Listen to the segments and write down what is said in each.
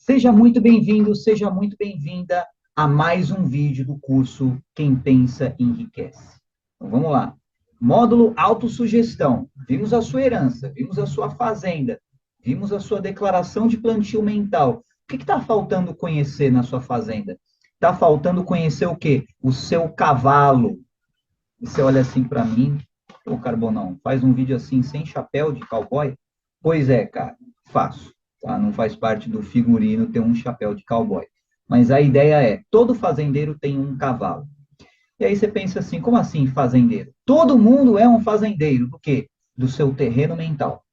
Seja muito bem-vindo, seja muito bem-vinda a mais um vídeo do curso Quem Pensa Enriquece. Então vamos lá. Módulo autossugestão. Vimos a sua herança, vimos a sua fazenda, vimos a sua declaração de plantio mental. O que está faltando conhecer na sua fazenda? Está faltando conhecer o quê? O seu cavalo. E você olha assim para mim, ô Carbonão, faz um vídeo assim sem chapéu de cowboy? Pois é, cara, faço. Tá? Não faz parte do figurino ter um chapéu de cowboy. Mas a ideia é, todo fazendeiro tem um cavalo. E aí você pensa assim, como assim fazendeiro? Todo mundo é um fazendeiro. Do quê? Do seu terreno mental.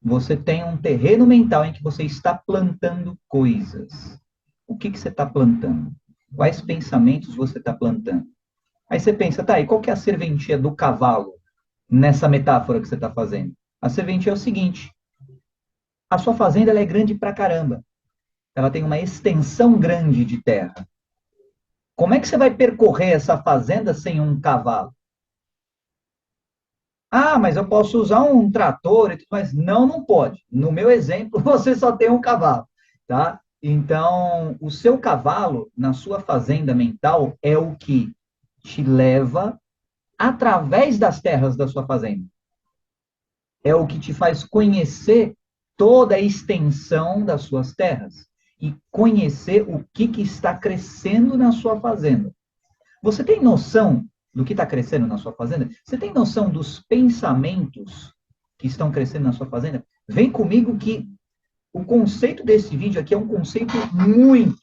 Você tem um terreno mental em que você está plantando coisas. O que você está plantando? Quais pensamentos você está plantando? Aí você pensa, tá, e qual que é a serventia do cavalo nessa metáfora que você está fazendo? A serventia é o seguinte: a sua fazenda ela é grande pra caramba. Ela tem uma extensão grande de terra. Como é que você vai percorrer essa fazenda sem um cavalo? Ah, mas eu posso usar um trator e tudo mais. Não, não pode. No meu exemplo, você só tem um cavalo, tá? Então, o seu cavalo na sua fazenda mental é o que te leva através das terras da sua fazenda. É o que te faz conhecer toda a extensão das suas terras e conhecer o que está crescendo na sua fazenda. Você tem noção do que está crescendo na sua fazenda? Você tem noção dos pensamentos que estão crescendo na sua fazenda? Vem comigo que o conceito desse vídeo aqui é um conceito muito,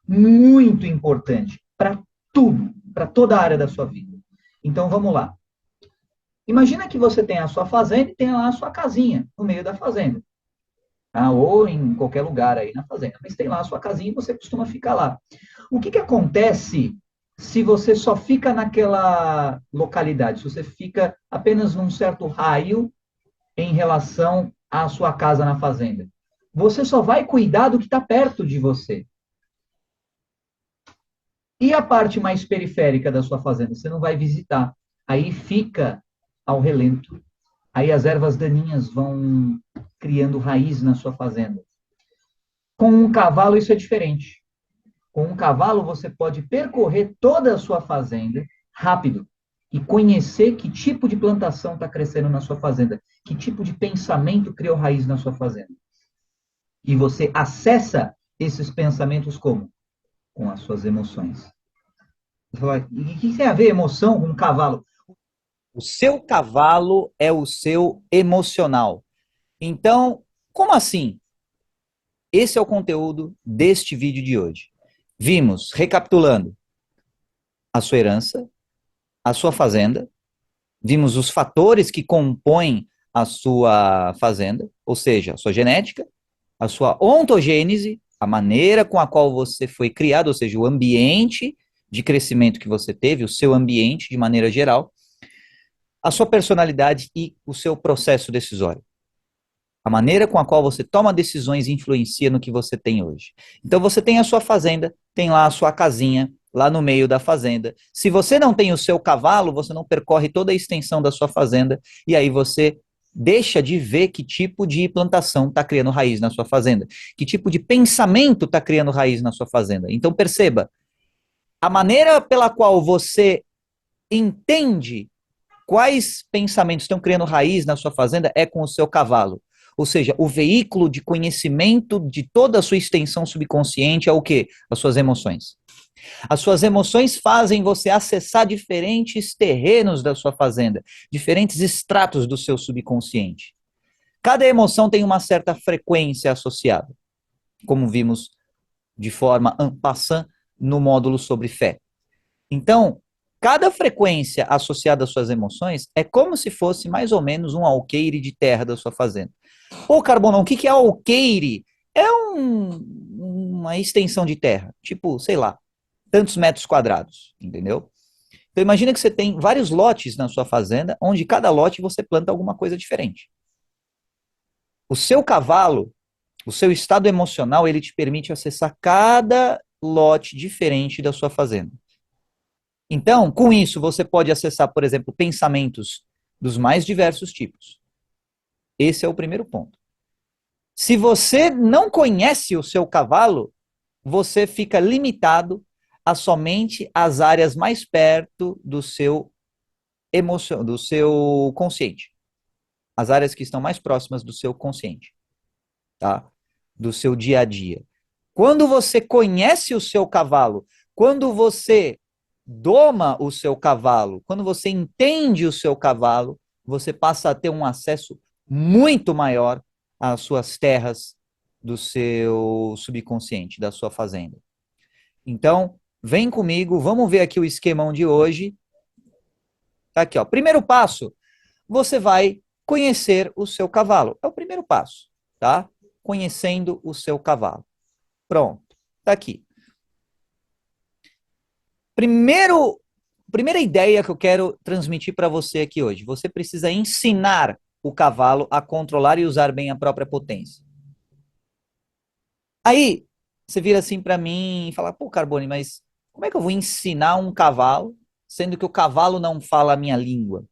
muito importante para tudo, para toda a área da sua vida. Então vamos lá. Imagina que você tem a sua fazenda e tem lá a sua casinha no meio da fazenda. Tá? Ou em qualquer lugar aí na fazenda. Mas tem lá a sua casinha e você costuma ficar lá. O que acontece se você só fica naquela localidade? Se você fica apenas num certo raio em relação à sua casa na fazenda? Você só vai cuidar do que está perto de você. E a parte mais periférica da sua fazenda? Você não vai visitar. Aí fica ao relento. Aí as ervas daninhas vão criando raiz na sua fazenda. Com um cavalo isso é diferente. Com um cavalo você pode percorrer toda a sua fazenda rápido e conhecer que tipo de plantação está crescendo na sua fazenda, que tipo de pensamento criou raiz na sua fazenda. E você acessa esses pensamentos como? Com as suas emoções. Você fala, e o que tem a ver emoção com um cavalo? O seu cavalo é o seu emocional. Então, como assim? Esse é o conteúdo deste vídeo de hoje. Vimos, recapitulando, a sua herança, a sua fazenda, vimos os fatores que compõem a sua fazenda, ou seja, a sua genética, a sua ontogênese, a maneira com a qual você foi criado, ou seja, o ambiente de crescimento que você teve, o seu ambiente de maneira geral, a sua personalidade e o seu processo decisório. A maneira com a qual você toma decisões influencia no que você tem hoje. Então você tem a sua fazenda, tem lá a sua casinha, lá no meio da fazenda. Se você não tem o seu cavalo, você não percorre toda a extensão da sua fazenda, e aí você deixa de ver que tipo de plantação está criando raiz na sua fazenda, que tipo de pensamento está criando raiz na sua fazenda. Então perceba, a maneira pela qual você entende quais pensamentos estão criando raiz na sua fazenda é com o seu cavalo. Ou seja, o veículo de conhecimento de toda a sua extensão subconsciente é o quê? As suas emoções. As suas emoções fazem você acessar diferentes terrenos da sua fazenda, diferentes estratos do seu subconsciente. Cada emoção tem uma certa frequência associada, como vimos de forma en passant no módulo sobre fé. Então, cada frequência associada às suas emoções é como se fosse mais ou menos um alqueire de terra da sua fazenda. Ô, Carbonão, o que é alqueire? É uma extensão de terra, tipo, sei lá, tantos metros quadrados, entendeu? Então imagina que você tem vários lotes na sua fazenda, onde cada lote você planta alguma coisa diferente. O seu cavalo, o seu estado emocional, ele te permite acessar cada lote diferente da sua fazenda. Então, com isso, você pode acessar, por exemplo, pensamentos dos mais diversos tipos. Esse é o primeiro ponto. Se você não conhece o seu cavalo, você fica limitado a somente as áreas mais perto do seu do seu consciente. As áreas que estão mais próximas do seu consciente, tá? Do seu dia a dia. Quando você conhece o seu cavalo, quando você doma o seu cavalo, quando você entende o seu cavalo, você passa a ter um acesso muito maior às suas terras do seu subconsciente, da sua fazenda. Então, vem comigo, vamos ver aqui o esquemão de hoje. Tá aqui, ó. Primeiro passo, você vai conhecer o seu cavalo. É o primeiro passo, tá? Conhecendo o seu cavalo. Pronto, tá aqui. Primeira ideia que eu quero transmitir para você aqui hoje. Você precisa ensinar o cavalo a controlar e usar bem a própria potência. Aí, você vira assim para mim e fala, pô, Carbone, mas como é que eu vou ensinar um cavalo, sendo que o cavalo não fala a minha língua?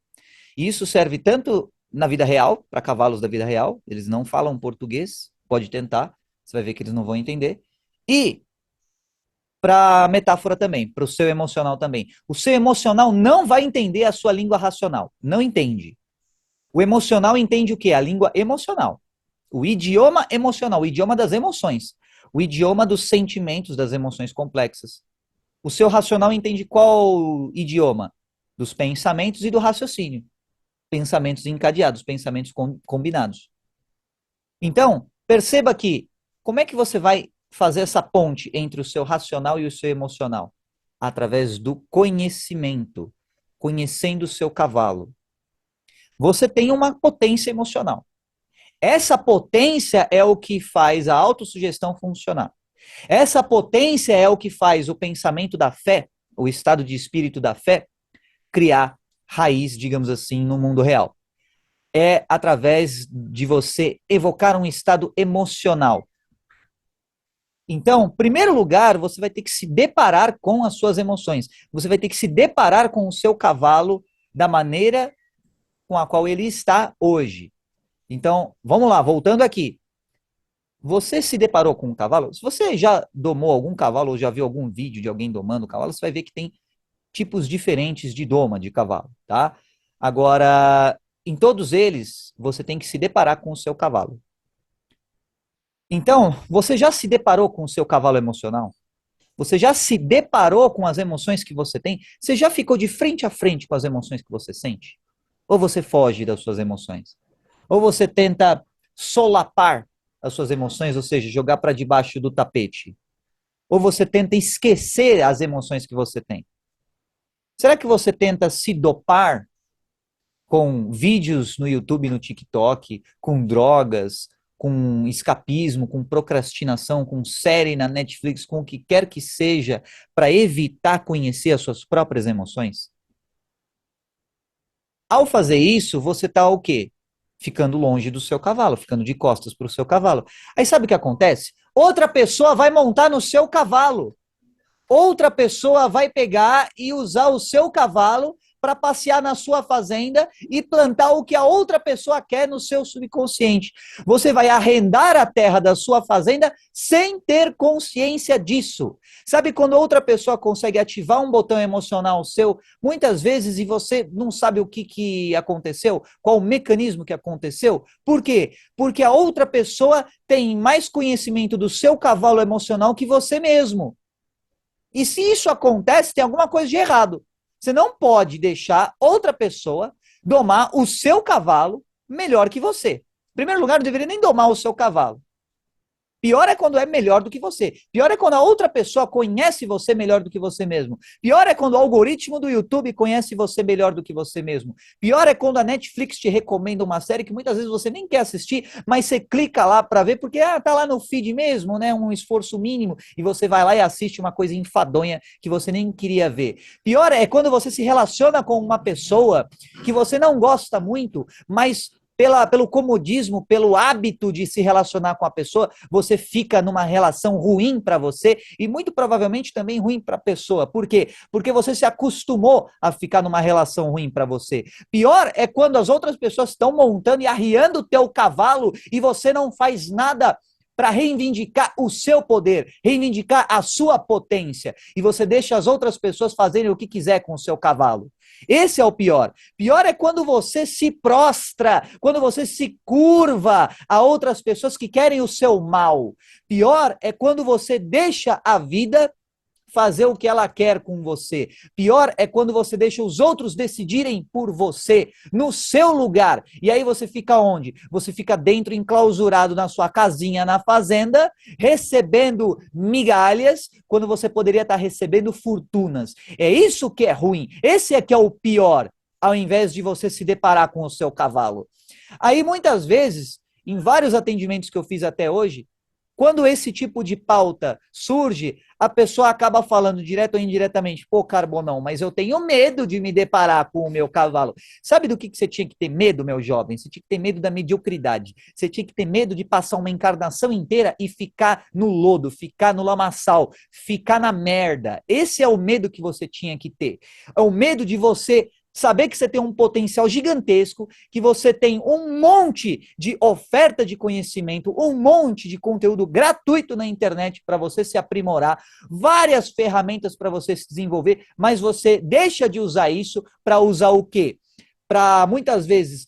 E isso serve tanto na vida real, para cavalos da vida real, eles não falam português, pode tentar, você vai ver que eles não vão entender. E para metáfora também, para o seu emocional também. O seu emocional não vai entender a sua língua racional, não entende. O emocional entende o quê? A língua emocional. O idioma emocional, o idioma das emoções, o idioma dos sentimentos, das emoções complexas. O seu racional entende qual idioma? Dos pensamentos e do raciocínio. Pensamentos encadeados, pensamentos combinados. Então, perceba que como é que você vai fazer essa ponte entre o seu racional e o seu emocional? Através do conhecimento, conhecendo o seu cavalo. Você tem uma potência emocional. Essa potência é o que faz a autossugestão funcionar. Essa potência é o que faz o pensamento da fé, o estado de espírito da fé, criar raiz, digamos assim, no mundo real. É através de você evocar um estado emocional. Então, em primeiro lugar, você vai ter que se deparar com as suas emoções. Você vai ter que se deparar com o seu cavalo da maneira com a qual ele está hoje. Então, vamos lá, voltando aqui. Você se deparou com um cavalo? Se você já domou algum cavalo ou já viu algum vídeo de alguém domando o cavalo, você vai ver que tem tipos diferentes de doma de cavalo, tá? Agora, em todos eles, você tem que se deparar com o seu cavalo. Então, você já se deparou com o seu cavalo emocional? Você já se deparou com as emoções que você tem? Você já ficou de frente a frente com as emoções que você sente? Ou você foge das suas emoções? Ou você tenta solapar as suas emoções, ou seja, jogar para debaixo do tapete? Ou você tenta esquecer as emoções que você tem? Será que você tenta se dopar com vídeos no YouTube, no TikTok, com drogas, com escapismo, com procrastinação, com série na Netflix, com o que quer que seja, para evitar conhecer as suas próprias emoções? Ao fazer isso, você está o quê? Ficando longe do seu cavalo, ficando de costas para o seu cavalo. Aí sabe o que acontece? Outra pessoa vai montar no seu cavalo. Outra pessoa vai pegar e usar o seu cavalo para passear na sua fazenda e plantar o que a outra pessoa quer no seu subconsciente. Você vai arrendar a terra da sua fazenda sem ter consciência disso. Sabe quando outra pessoa consegue ativar um botão emocional seu, muitas vezes, e você não sabe o que aconteceu, qual o mecanismo que aconteceu? Por quê? Porque a outra pessoa tem mais conhecimento do seu cavalo emocional que você mesmo. E se isso acontece, tem alguma coisa de errado. Você não pode deixar outra pessoa domar o seu cavalo melhor que você. Em primeiro lugar, não deveria nem domar o seu cavalo. Pior é quando é melhor do que você. Pior é quando a outra pessoa conhece você melhor do que você mesmo. Pior é quando o algoritmo do YouTube conhece você melhor do que você mesmo. Pior é quando a Netflix te recomenda uma série que muitas vezes você nem quer assistir, mas você clica lá para ver porque tá lá no feed mesmo, né, um esforço mínimo, e você vai lá e assiste uma coisa enfadonha que você nem queria ver. Pior é quando você se relaciona com uma pessoa que você não gosta muito, mas pelo comodismo, pelo hábito de se relacionar com a pessoa, você fica numa relação ruim para você e muito provavelmente também ruim para a pessoa. Por quê? Porque você se acostumou a ficar numa relação ruim para você. Pior é quando as outras pessoas estão montando e arriando o teu cavalo e você não faz nada para reivindicar o seu poder, reivindicar a sua potência, e você deixa as outras pessoas fazerem o que quiser com o seu cavalo. Esse é o pior. Pior é quando você se prostra, quando você se curva a outras pessoas que querem o seu mal. Pior é quando você deixa a vida fazer o que ela quer com você. Pior é quando você deixa os outros decidirem por você, no seu lugar. E aí você fica onde? Você fica dentro, enclausurado na sua casinha, na fazenda, recebendo migalhas, quando você poderia estar recebendo fortunas. É isso que é ruim. Esse é que é o pior, ao invés de você se deparar com o seu cavalo. Aí, muitas vezes, em vários atendimentos que eu fiz até hoje, quando esse tipo de pauta surge, a pessoa acaba falando direto ou indiretamente, pô, Carbonão, mas eu tenho medo de me deparar com o meu cavalo. Sabe do que você tinha que ter medo, meu jovem? Você tinha que ter medo da mediocridade. Você tinha que ter medo de passar uma encarnação inteira e ficar no lodo, ficar no lamaçal, ficar na merda. Esse é o medo que você tinha que ter. É o medo de você saber que você tem um potencial gigantesco, que você tem um monte de oferta de conhecimento, um monte de conteúdo gratuito na internet para você se aprimorar, várias ferramentas para você se desenvolver, mas você deixa de usar isso para usar o quê? Para muitas vezes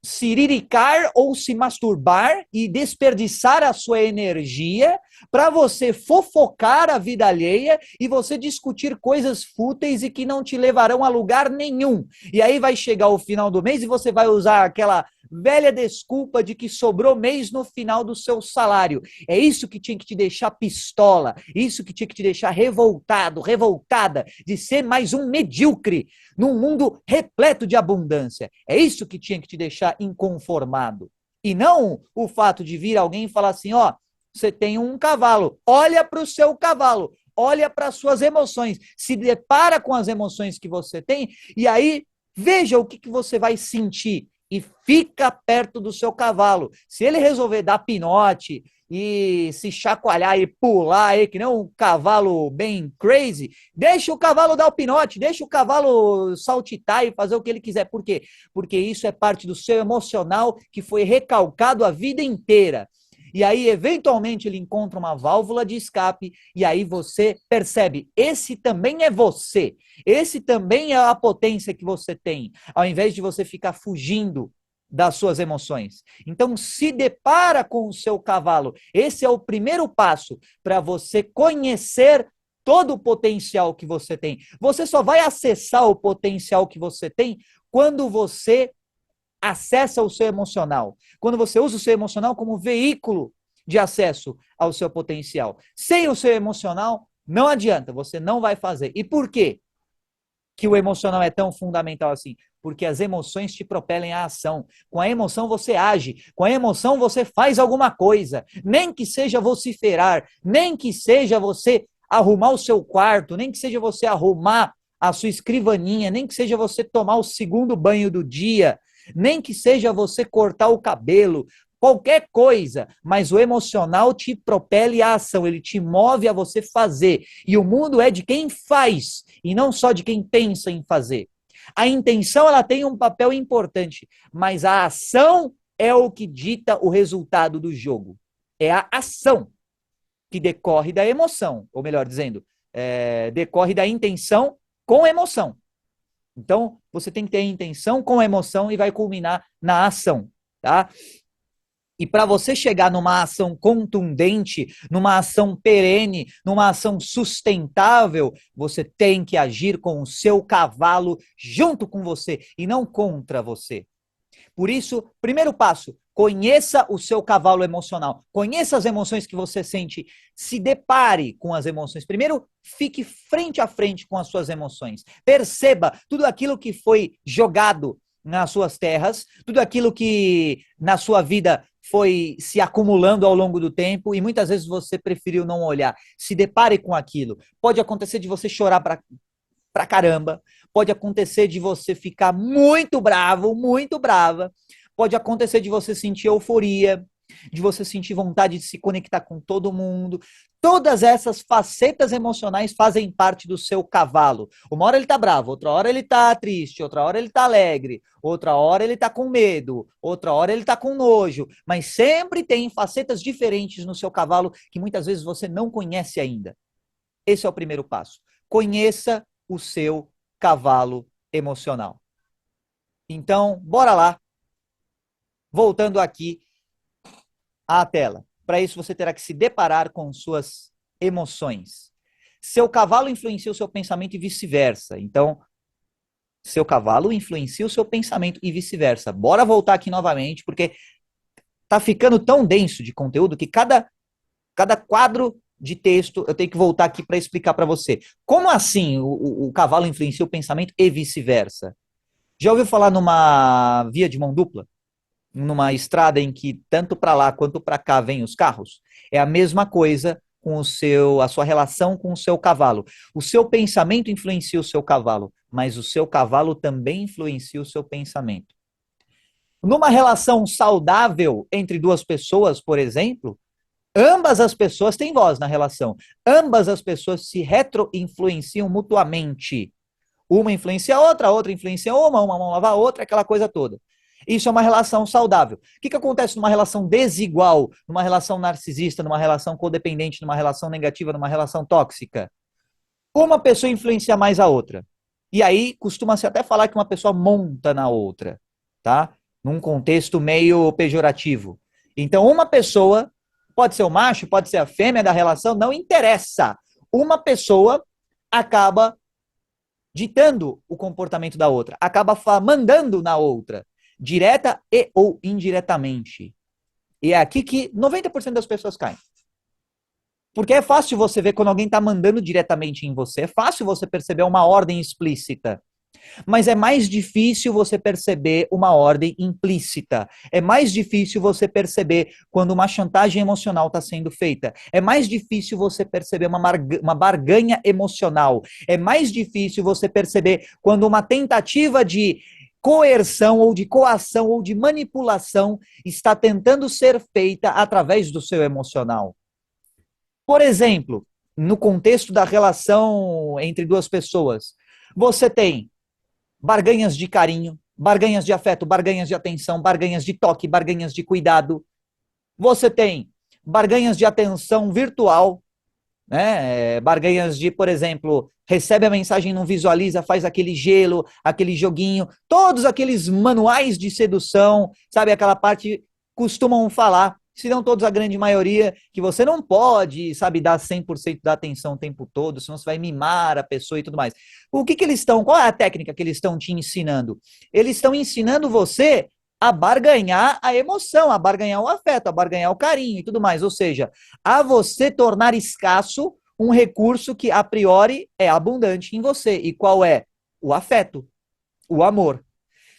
siriricar ou se masturbar e desperdiçar a sua energia para você fofocar a vida alheia e você discutir coisas fúteis e que não te levarão a lugar nenhum. E aí vai chegar o final do mês e você vai usar aquela velha desculpa de que sobrou mês no final do seu salário. É isso que tinha que te deixar pistola, isso que tinha que te deixar revoltado, revoltada, de ser mais um medíocre num mundo repleto de abundância. É isso que tinha que te deixar inconformado. E não o fato de vir alguém e falar assim, ó, você tem um cavalo, olha para o seu cavalo, olha para as suas emoções, se depara com as emoções que você tem e aí veja o que você vai sentir e fica perto do seu cavalo. Se ele resolver dar pinote e se chacoalhar e pular aí, que nem um cavalo bem crazy, deixa o cavalo dar o pinote, deixa o cavalo saltitar e fazer o que ele quiser. Por quê? Porque isso é parte do seu emocional que foi recalcado a vida inteira. E aí, eventualmente, ele encontra uma válvula de escape e aí você percebe, esse também é você. Esse também é a potência que você tem, ao invés de você ficar fugindo das suas emoções. Então, se depara com o seu cavalo. Esse é o primeiro passo para você conhecer todo o potencial que você tem. Você só vai acessar o potencial que você tem quando você acessa o seu emocional. Quando você usa o seu emocional como veículo de acesso ao seu potencial. Sem o seu emocional, não adianta, você não vai fazer. E por quê que o emocional é tão fundamental assim? Porque as emoções te propelem à ação. Com a emoção você age, com a emoção você faz alguma coisa, nem que seja vociferar, nem que seja você arrumar o seu quarto, nem que seja você arrumar a sua escrivaninha, nem que seja você tomar o segundo banho do dia, nem que seja você cortar o cabelo, qualquer coisa, mas o emocional te propele à ação, ele te move a você fazer. E o mundo é de quem faz, e não só de quem pensa em fazer. A intenção, ela tem um papel importante, mas a ação é o que dita o resultado do jogo. É a ação que decorre da emoção, ou melhor dizendo, decorre da intenção com emoção. Então, você tem que ter a intenção com a emoção e vai culminar na ação, tá? E para você chegar numa ação contundente, numa ação perene, numa ação sustentável, você tem que agir com o seu cavalo junto com você e não contra você. Por isso, primeiro passo, conheça o seu cavalo emocional. Conheça as emoções que você sente. Se depare com as emoções. Primeiro, fique frente a frente com as suas emoções. Perceba tudo aquilo que foi jogado nas suas terras, tudo aquilo que na sua vida foi se acumulando ao longo do tempo e muitas vezes você preferiu não olhar. Se depare com aquilo. Pode acontecer de você chorar pra caramba, pode acontecer de você ficar muito bravo, muito brava, Pode acontecer de você sentir euforia, de você sentir vontade de se conectar com todo mundo. Todas essas facetas emocionais fazem parte do seu cavalo. Uma hora ele tá bravo, outra hora ele tá triste, outra hora ele tá alegre, outra hora ele tá com medo, outra hora ele tá com nojo, mas sempre tem facetas diferentes no seu cavalo que muitas vezes você não conhece ainda. Esse é o primeiro passo. Conheça o seu cavalo emocional. Então, bora lá. Voltando aqui à tela. Para isso, você terá que se deparar com suas emoções. Seu cavalo influencia o seu pensamento e vice-versa. Então, seu cavalo influencia o seu pensamento e vice-versa. Bora voltar aqui novamente, porque tá ficando tão denso de conteúdo que cada quadro de texto eu tenho que voltar aqui para explicar para você. Como assim o cavalo influencia o pensamento e vice-versa? Já ouviu falar numa via de mão dupla? Numa estrada em que tanto para lá quanto para cá vêm os carros? É a mesma coisa com a sua relação com o seu cavalo. O seu pensamento influencia o seu cavalo, mas o seu cavalo também influencia o seu pensamento. Numa relação saudável entre duas pessoas, por exemplo, ambas as pessoas têm voz na relação. Ambas as pessoas se retroinfluenciam mutuamente. Uma influencia a outra influencia uma mão lava a outra, aquela coisa toda. Isso é uma relação saudável. O que acontece numa relação desigual, numa relação narcisista, numa relação codependente, numa relação negativa, numa relação tóxica? Uma pessoa influencia mais a outra. E aí costuma-se até falar que uma pessoa monta na outra, tá? Num contexto meio pejorativo. Então, uma pessoa, pode ser o macho, pode ser a fêmea da relação, não interessa. Uma pessoa acaba ditando o comportamento da outra, acaba mandando na outra, direta e ou indiretamente. E é aqui que 90% das pessoas caem. Porque é fácil você ver quando alguém está mandando diretamente em você, é fácil você perceber uma ordem explícita. Mas é mais difícil você perceber uma ordem implícita. É mais difícil você perceber quando uma chantagem emocional está sendo feita. É mais difícil você perceber uma barganha emocional. É mais difícil você perceber quando uma tentativa de coerção ou de coação ou de manipulação está tentando ser feita através do seu emocional. Por exemplo, no contexto da relação entre duas pessoas, você tem barganhas de carinho, barganhas de afeto, barganhas de atenção, barganhas de toque, barganhas de cuidado. Você tem barganhas de atenção virtual, né? Barganhas de, por exemplo, recebe a mensagem, não visualiza, faz aquele gelo, aquele joguinho, todos aqueles manuais de sedução, sabe? Aquela parte costumam falar, se não todos, a grande maioria, que você não pode, sabe, dar 100% da atenção o tempo todo, senão você vai mimar a pessoa e tudo mais. O que eles estão, qual é a técnica que eles estão te ensinando? Eles estão ensinando você a barganhar a emoção, a barganhar o afeto, a barganhar o carinho e tudo mais. Ou seja, a você tornar escasso um recurso que a priori é abundante em você. E qual é? O afeto, o amor.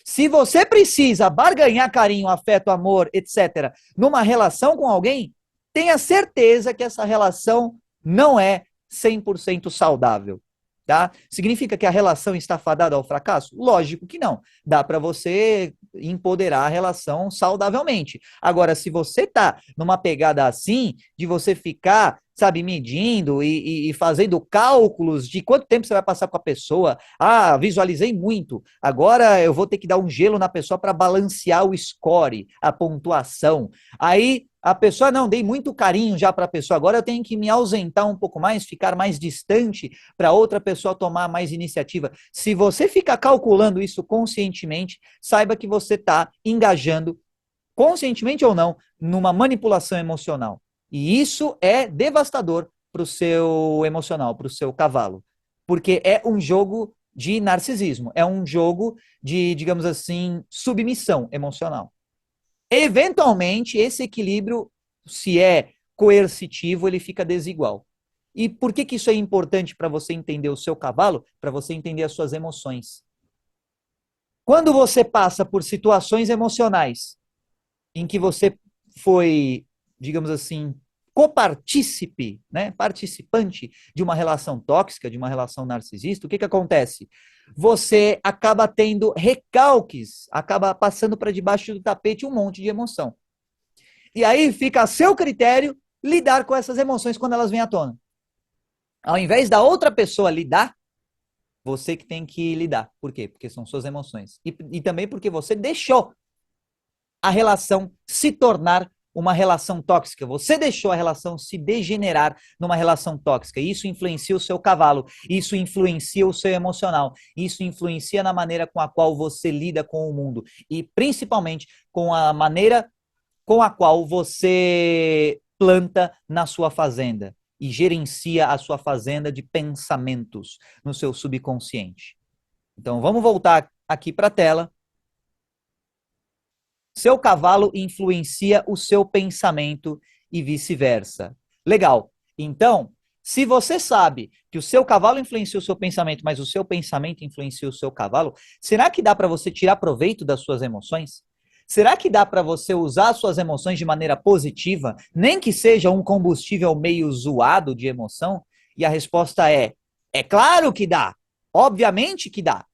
Se você precisa barganhar carinho, afeto, amor, etc., numa relação com alguém, tenha certeza que essa relação não é 100% saudável. Tá? Significa que a relação está fadada ao fracasso? Lógico que não. Dá para você empoderar a relação saudavelmente. Agora, se você está numa pegada assim, de você ficar, sabe, medindo e fazendo cálculos de quanto tempo você vai passar com a pessoa, visualizei muito, agora eu vou ter que dar um gelo na pessoa para balancear o score, a pontuação. Aí a pessoa, não, dei muito carinho já para a pessoa, agora eu tenho que me ausentar um pouco mais, ficar mais distante para outra pessoa tomar mais iniciativa. Se você ficar calculando isso conscientemente, saiba que você está engajando, conscientemente ou não, numa manipulação emocional. E isso é devastador para o seu emocional, para o seu cavalo. Porque é um jogo de narcisismo, é um jogo de, digamos assim, submissão emocional. Eventualmente, esse equilíbrio, se é coercitivo, ele fica desigual. E por que isso é importante para você entender o seu cavalo? Para você entender as suas emoções. Quando você passa por situações emocionais em que você foi, digamos assim, copartícipe, né, participante de uma relação tóxica, de uma relação narcisista, o que acontece? Você acaba tendo recalques, acaba passando para debaixo do tapete um monte de emoção. E aí fica a seu critério lidar com essas emoções quando elas vêm à tona. Ao invés da outra pessoa lidar, você que tem que lidar. Por quê? Porque são suas emoções. E também porque você deixou a relação se tornar uma relação tóxica. Você deixou a relação se degenerar numa relação tóxica. Isso influencia o seu cavalo, isso influencia o seu emocional, isso influencia na maneira com a qual você lida com o mundo e principalmente com a maneira com a qual você planta na sua fazenda e gerencia a sua fazenda de pensamentos no seu subconsciente. Então vamos voltar aqui para a tela. Seu cavalo influencia o seu pensamento e vice-versa. Legal. Então, se você sabe que o seu cavalo influencia o seu pensamento, mas o seu pensamento influencia o seu cavalo, será que dá para você tirar proveito das suas emoções? Será que dá para você usar suas emoções de maneira positiva, nem que seja um combustível meio zoado de emoção? E a resposta é claro que dá. Obviamente que dá.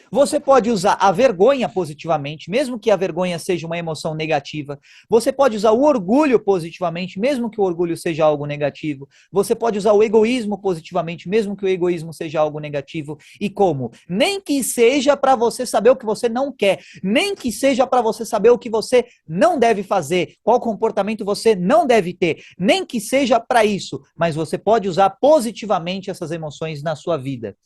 Você pode usar a vergonha positivamente, mesmo que a vergonha seja uma emoção negativa. Você pode usar o orgulho positivamente, mesmo que o orgulho seja algo negativo. Você pode usar o egoísmo positivamente, mesmo que o egoísmo seja algo negativo. E como? Nem que seja para você saber o que você não quer, nem que seja para você saber o que você não deve fazer, qual comportamento você não deve ter, nem que seja para isso, mas você pode usar positivamente essas emoções na sua vida.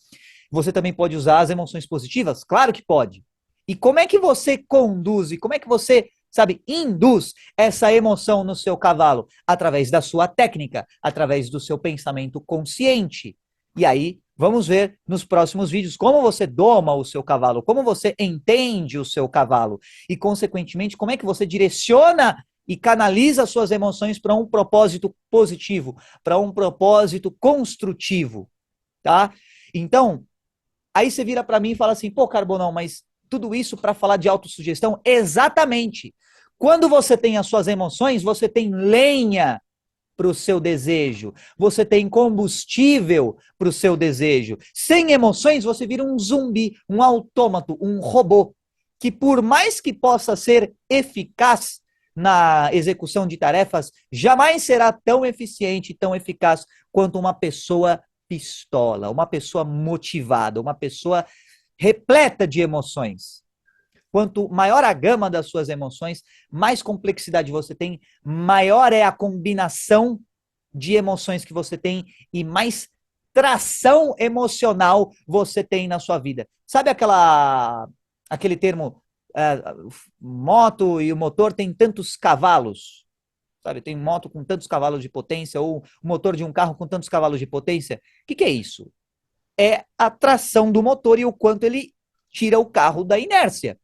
Você também pode usar as emoções positivas? Claro que pode. E como é que você conduz, e como é que você, sabe, induz essa emoção no seu cavalo? Através da sua técnica, através do seu pensamento consciente. E aí, vamos ver nos próximos vídeos como você doma o seu cavalo, como você entende o seu cavalo e, consequentemente, como é que você direciona e canaliza suas emoções para um propósito positivo, para um propósito construtivo, tá? Então, aí você vira para mim e fala assim, pô, Carbonão, mas tudo isso para falar de autossugestão? Exatamente. Quando você tem as suas emoções, você tem lenha para o seu desejo, você tem combustível para o seu desejo. Sem emoções, você vira um zumbi, um autômato, um robô, que por mais que possa ser eficaz na execução de tarefas, jamais será tão eficiente, tão eficaz quanto uma pessoa pistola, uma pessoa motivada, uma pessoa repleta de emoções. Quanto maior a gama das suas emoções, mais complexidade você tem, maior é a combinação de emoções que você tem e mais tração emocional você tem na sua vida. Sabe aquele termo, moto e o motor tem tantos cavalos? Sabe, tem moto com tantos cavalos de potência ou o motor de um carro com tantos cavalos de potência. O que é isso? É a tração do motor e o quanto ele tira o carro da inércia.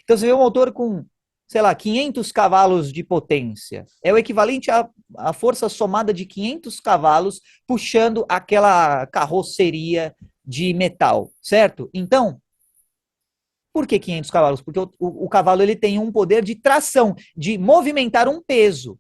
Então você vê um motor com, sei lá, 500 cavalos de potência. É o equivalente à força somada de 500 cavalos puxando aquela carroceria de metal, certo? Então, por que 500 cavalos? Porque o cavalo ele tem um poder de tração, de movimentar um peso.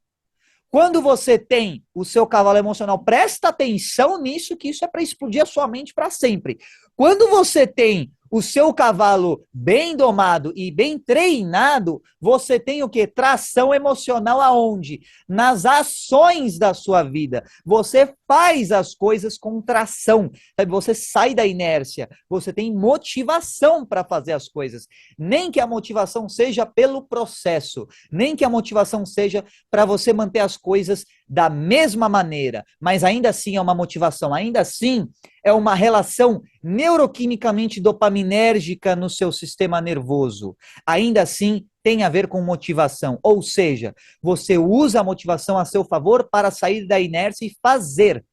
Quando você tem o seu cavalo emocional, presta atenção nisso, que isso é para explodir a sua mente para sempre. Quando você tem o seu cavalo bem domado e bem treinado, você tem o quê? Tração emocional aonde? Nas ações da sua vida. Você faz as coisas com tração, sabe? Você sai da inércia, você tem motivação para fazer as coisas. Nem que a motivação seja pelo processo, nem que a motivação seja para você manter as coisas da mesma maneira, mas ainda assim é uma motivação, ainda assim é uma relação neuroquimicamente dopaminérgica no seu sistema nervoso. Ainda assim, tem a ver com motivação. Ou seja, você usa a motivação a seu favor para sair da inércia e fazer.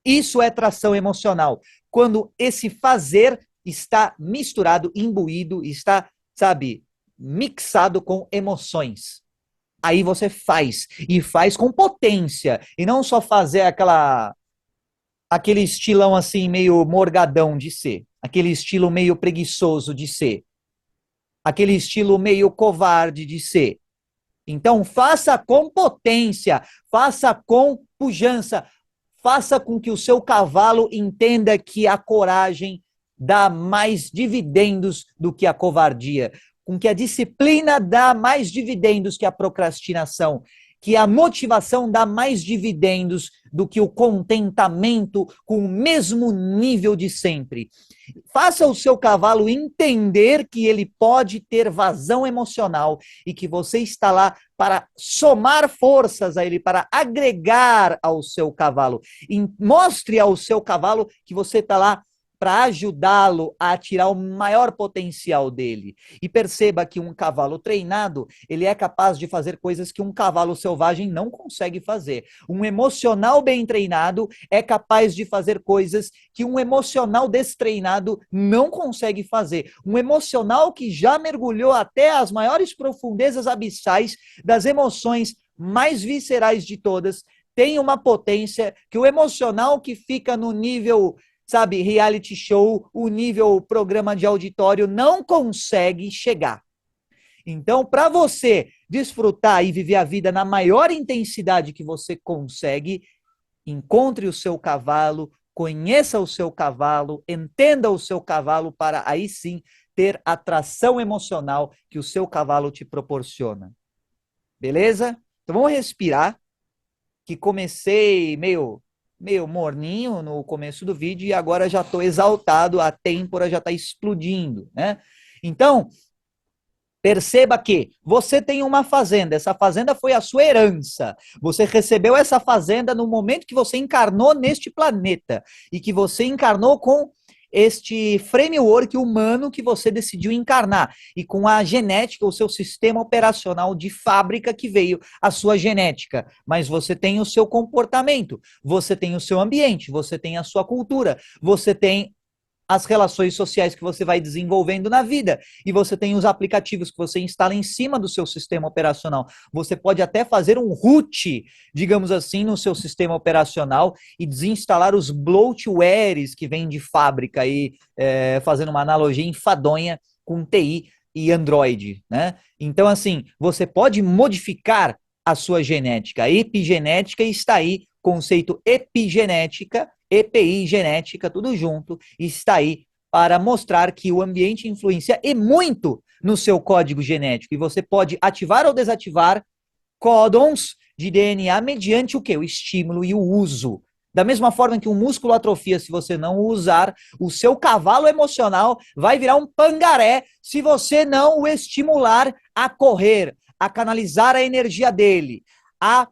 Isso é tração emocional. Quando esse fazer está misturado, imbuído, está, sabe, mixado com emoções. Aí você faz, e faz com potência, e não só fazer aquele estilão assim meio morgadão de ser, aquele estilo meio preguiçoso de ser, aquele estilo meio covarde de ser. Então, faça com potência, faça com pujança, faça com que o seu cavalo entenda que a coragem dá mais dividendos do que a covardia, com que a disciplina dá mais dividendos que a procrastinação, que a motivação dá mais dividendos do que o contentamento com o mesmo nível de sempre. Faça o seu cavalo entender que ele pode ter vazão emocional e que você está lá para somar forças a ele, para agregar ao seu cavalo. E mostre ao seu cavalo que você está lá para ajudá-lo a tirar o maior potencial dele. E perceba que um cavalo treinado, ele é capaz de fazer coisas que um cavalo selvagem não consegue fazer. Um emocional bem treinado é capaz de fazer coisas que um emocional destreinado não consegue fazer. Um emocional que já mergulhou até as maiores profundezas abissais das emoções mais viscerais de todas, tem uma potência que o emocional que fica no nível, sabe, reality show, o nível programa de auditório não consegue chegar. Então, para você desfrutar e viver a vida na maior intensidade que você consegue, encontre o seu cavalo, conheça o seu cavalo, entenda o seu cavalo para aí sim ter a atração emocional que o seu cavalo te proporciona. Beleza? Então vamos respirar, que comecei meio morninho no começo do vídeo e agora já estou exaltado, a têmpora já está explodindo, né? Então, perceba que você tem uma fazenda, essa fazenda foi a sua herança. Você recebeu essa fazenda no momento que você encarnou neste planeta e que você encarnou com este framework humano que você decidiu encarnar e com a genética, o seu sistema operacional de fábrica que veio a sua genética. Mas você tem o seu comportamento, você tem o seu ambiente, você tem a sua cultura, você tem as relações sociais que você vai desenvolvendo na vida, e você tem os aplicativos que você instala em cima do seu sistema operacional. Você pode até fazer um root, digamos assim, no seu sistema operacional e desinstalar os bloatwares que vêm de fábrica, aí, fazendo uma analogia enfadonha com TI e Android, né? Então, assim, você pode modificar a sua genética. A epigenética está aí, conceito epigenética, EPI, genética, tudo junto, está aí para mostrar que o ambiente influencia e muito no seu código genético. E você pode ativar ou desativar códons de DNA mediante o quê? O estímulo e o uso. Da mesma forma que um músculo atrofia se você não o usar, o seu cavalo emocional vai virar um pangaré se você não o estimular a correr, a canalizar a energia dele, a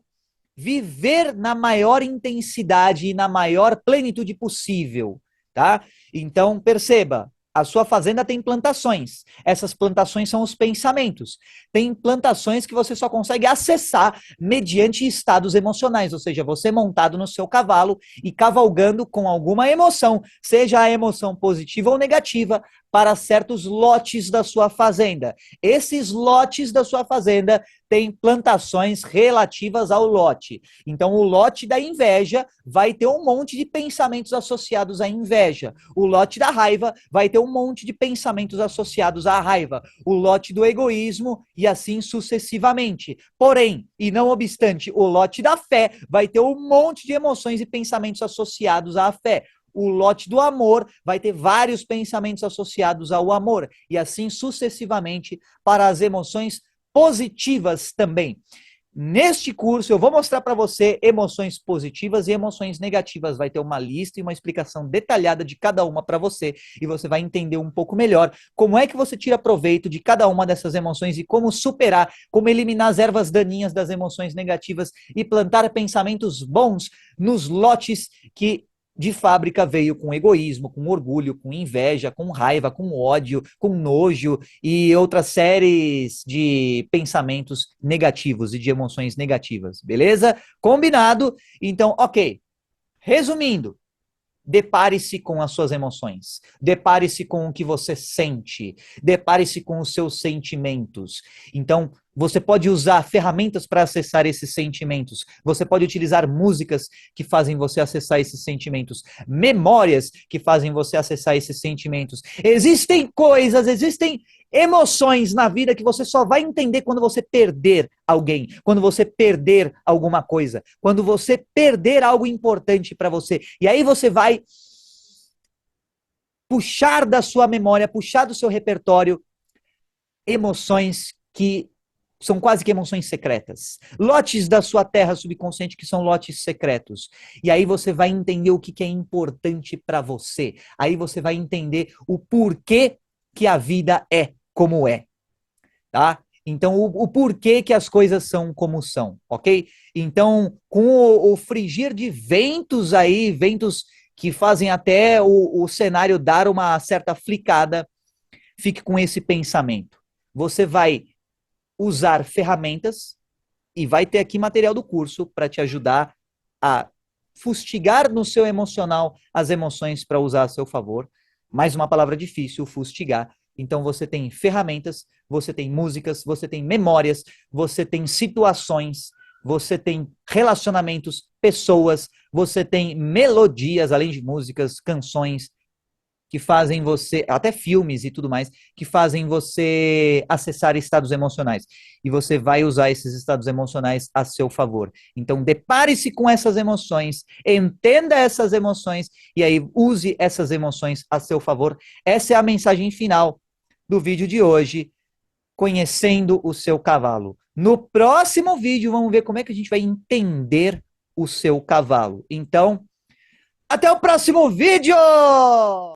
viver na maior intensidade e na maior plenitude possível, tá? Então, perceba, a sua fazenda tem plantações. Essas plantações são os pensamentos. Tem plantações que você só consegue acessar mediante estados emocionais, ou seja, você montado no seu cavalo e cavalgando com alguma emoção, seja a emoção positiva ou negativa, para certos lotes da sua fazenda. Esses lotes da sua fazenda têm plantações relativas ao lote. Então, o lote da inveja vai ter um monte de pensamentos associados à inveja. O lote da raiva vai ter um monte de pensamentos associados à raiva. O lote do egoísmo e assim sucessivamente. Porém, e não obstante, o lote da fé vai ter um monte de emoções e pensamentos associados à fé. O lote do amor vai ter vários pensamentos associados ao amor, e assim sucessivamente para as emoções positivas também. Neste curso eu vou mostrar para você emoções positivas e emoções negativas. Vai ter uma lista e uma explicação detalhada de cada uma para você, e você vai entender um pouco melhor como é que você tira proveito de cada uma dessas emoções e como superar, como eliminar as ervas daninhas das emoções negativas e plantar pensamentos bons nos lotes que de fábrica veio com egoísmo, com orgulho, com inveja, com raiva, com ódio, com nojo e outras séries de pensamentos negativos e de emoções negativas, beleza? Combinado? Então, ok. Resumindo, depare-se com as suas emoções, depare-se com o que você sente, depare-se com os seus sentimentos. Então, você pode usar ferramentas para acessar esses sentimentos. Você pode utilizar músicas que fazem você acessar esses sentimentos, memórias que fazem você acessar esses sentimentos. Existem coisas, existem emoções na vida que você só vai entender quando você perder alguém, quando você perder alguma coisa, quando você perder algo importante para você. E aí você vai puxar da sua memória, puxar do seu repertório emoções que são quase que emoções secretas. Lotes da sua terra subconsciente que são lotes secretos. E aí você vai entender o que é importante para você. Aí você vai entender o porquê que a vida é como é, tá? Então, o porquê que as coisas são como são, ok? Então, com o frigir de ventos aí, ventos que fazem até o cenário dar uma certa flicada, fique com esse pensamento. Você vai usar ferramentas e vai ter aqui material do curso para te ajudar a fustigar no seu emocional as emoções para usar a seu favor. Mais uma palavra difícil, fustigar. Então você tem ferramentas, você tem músicas, você tem memórias, você tem situações, você tem relacionamentos, pessoas, você tem melodias, além de músicas, canções, que fazem você, até filmes e tudo mais, que fazem você acessar estados emocionais. E você vai usar esses estados emocionais a seu favor. Então, depare-se com essas emoções, entenda essas emoções e aí use essas emoções a seu favor. Essa é a mensagem final do vídeo de hoje, conhecendo o seu cavalo. No próximo vídeo, vamos ver como é que a gente vai entender o seu cavalo. Então, até o próximo vídeo!